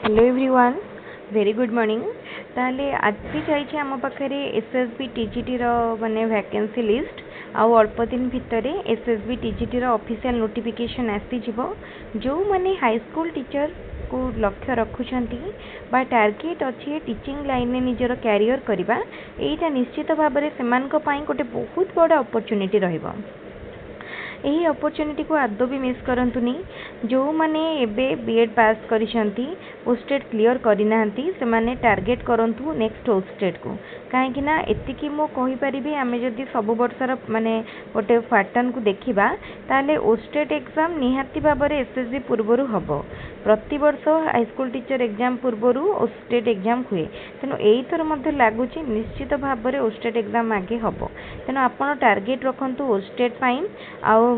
Hello everyone very good morning. ताले आज भी चाहिए आम पाखे एसएसबी टीजीटी माने वैकेंसी लिस्ट आउ अल्प दिन भितर एसएसबी टीजीटी ऑफिशियल नोटिफिकेशन आसी जो माने हाई स्कूल टीचर को लक्ष्य रखुंट बा टार्गेट अच्छी टीचिंग लाइन में निजर कैरियर करवा यहाँ निश्चित भाव में गोटे बहुत बड़ा अपॉर्चुनिटी रहिबो। यही अपॉर्चुनिटी को आदौ भी मिस करंतुनी। जो माने एबे बीएड पास करिसंती ओस्टेट क्लियर करिना से माने टार्गेट करंतु नेक्स्ट ओस्टेट को कहीं ना एतिकी मो कहि परिबी आमे जदी सब वर्षर माने गोटे पैटर्न को देखिबा ताले ओस्टेट एग्जाम निहाती भाबरे एसएसबी पूर्वरु हबो। प्रति वर्ष हाई स्कूल टीचर एग्जाम पूर्वरु ओस्टेट एग्जाम हुए तेणु एई थर मध्य लागुची निश्चित भाबरे ओस्टेट एग्जाम आगे हबो। तेणु आपण टार्गेट रखंतु ओस्टेट पाइन आउ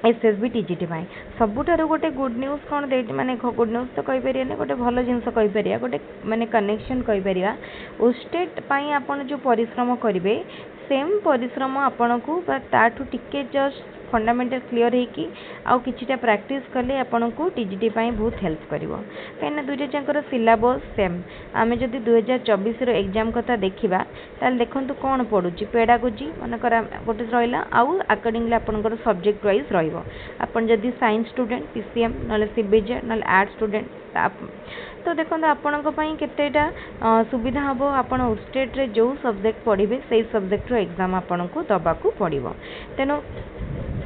एसएसबी टीजीटी पाई सबुठारु गोटे गुड न्यूज कौन दे माने गुड न्यूज तो कहि परिया गोटे भल जिनस कहि परिया गोटे माने कनेक्शन कहि परिया ओस्टेट पाई आपण जो परिश्रम करिवे सेम परिश्रम आपण को ताठू टिके जस्ट फंडामेंटल क्लियर होगी आउ किछिटा प्रैक्टिस कले आपण को टीजीटी पाई बहुत हेल्प करिवो। कहीं दुईटा जाकर सिलेबस सेम आमे जदि 2024 रो एग्जाम कथा देखिबा ताल देखंतु कोन पडुची पेडागोजी मनकर गोटे रहिला आउ अकॉर्डिंगली आपनकर सब्जेक्ट वाइज रहिवो। आपण जदि साइंस स्टूडेंट पीसीएम नले सीबीजे नले आर्ट स्टूडेंट तो देखो आपण केतेटा सुविधा हम आप स्टेट रे जो सब्जेक्ट पढ़े से सब्जेक्ट रो एग्जाम आपन को दबा को पड़ो। तेणु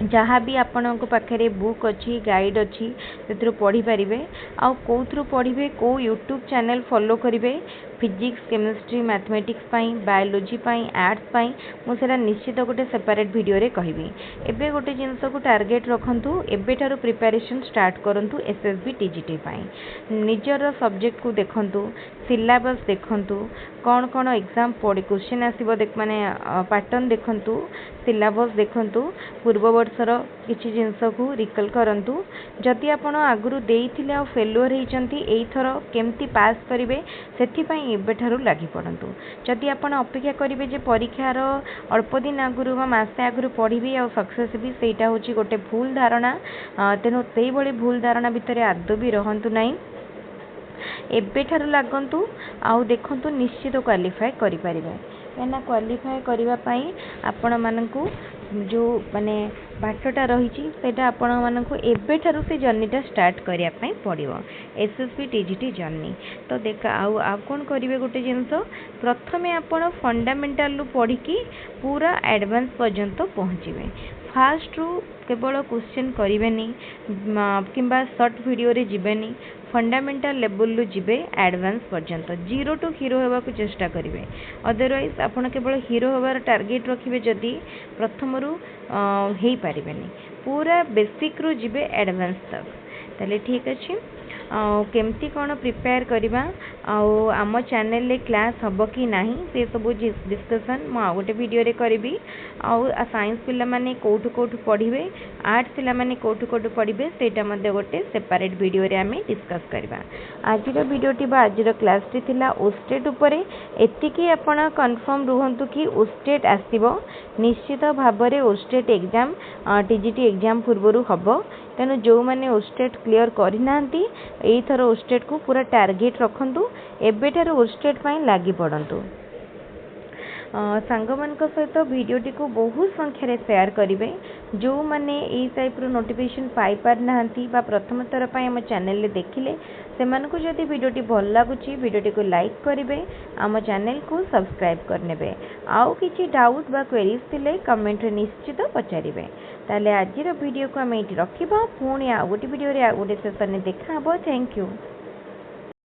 जहाँ भी आपण पाखे बुक अच्छी गाइड अच्छी से पढ़ी पारे आउ कौथु पढ़े कौ यूट्यूब चैनल फॉलो करेंगे physics chemistry mathematics biology arts मुझे निश्चित गोटे सेपरेट वीडियो रे कहबी। एबे गोटे जिनस को टार्गेट रखंतु एबेठारु प्रिपरेशन स्टार्ट करंतु एसएसबी टीजीटी निजर सब्जेक्ट को देखंतु सिलेबस देखंतु कौन कौन एग्जाम पड़े क्वेश्चन आसीबो माने पैटर्न देखंतु सिलेबस देखंतु पूर्व वर्षर किछि जिनस को रिकल करंतु जदि आपण आगुरु देइथिले आ फेल्युअर हेचंती एई थरो केमती पास करिवे सेथिपई एबेठारु लागि पड़ंतु। जदि आपण अपेक्षा करिवे जे परीक्षार अल्प दिन आगुरु बा मासे आगुरु पढ़िबी आ सक्सेस भी सेटा होची गोटे भूल धारणा। तेणु सेई भली भूल धारणा भितरे आदौ भी रहंतु नाही। एबेठारु लागंतु आउ देखंतु निश्चित क्वालिफाई करि परिबे एना क्वालिफाई करिवा पई आपण मानकु जो माने बाटटा रही सेटा आपण मानकु एबेठारु से जर्नीटा स्टार्ट करिया पई पड़िवो एसएसबी टीजीटी जर्नी। तो देखा आउ कोन करिवे गोटे जिंस प्रथमे आपण फंडामेंटल पढ़ी की पूरा एडवांस पर्यंत पहुँचे। फास्ट रू केवल क्वेश्चन करें किंबा शॉर्ट वीडियो रे जीवेनी फंडामेंटल लेवल जीवे एडवांस पर्यंत जीरो टू हीरो होगा को चेष्टा करेंगे। अदरवाइज आपड़ केवल हीरो होबार टार्गेट रखिए जदि प्रथम रू हो पारे पूरा बेसिक रू जीवे एडवांस तक ताले ठीक अच्छे। केमती कौन प्रिपेयर करवा आम चैनल रे क्लास हम कि नहीं से सब डिस्कसन मु गोटे वीडियो रे करी आउ साइंस पिला माने कोठु कोठु पढ़िबे आर्ट्स पिला माने कोठु कोठु पढ़िबे सेटा मध्ये गोटे सेपरेट वीडियो रे आमे डिस्कस करबा। आजिर वीडियोटी बा आजिर क्लासटी थिला ओस्टेट उपरे एतिकी आपण कंफर्म रुहंतु कि ओस्टेट आसीबो निश्चित भाबरे ओस्टेट एग्जाम टीजीटी एग्जाम पूर्वरु हबो। तेणु जो मैंने ओस्टेट क्लियर करना यही थर ओस्टेट को पूरा टार्गेट रखंतु एबेठार ओस्टेट पाई लागी पड़ंतु। सांग मान सहित वीडियोटी को बहुत संख्यार शेयर करेंगे जो मैंने यही टाइप नोटिफिकेशन पाई पार नाहंती बा प्रथम थर पर आम चैनल रे देखिले सेमानकु जदि वीडियोटी भल लगुची वीडियोटी को लाइक करेंगे आम चैनल को सब्सक्राइब करने आउ किछि डाउट बा क्वेरीज थिले कमेंट रे निश्चित पचारिबे। ताले आजिर वीडियो को आम ये रखा पुणी आ गोटे वीडियो रे आ गोटे सेशन देखा। Thank you.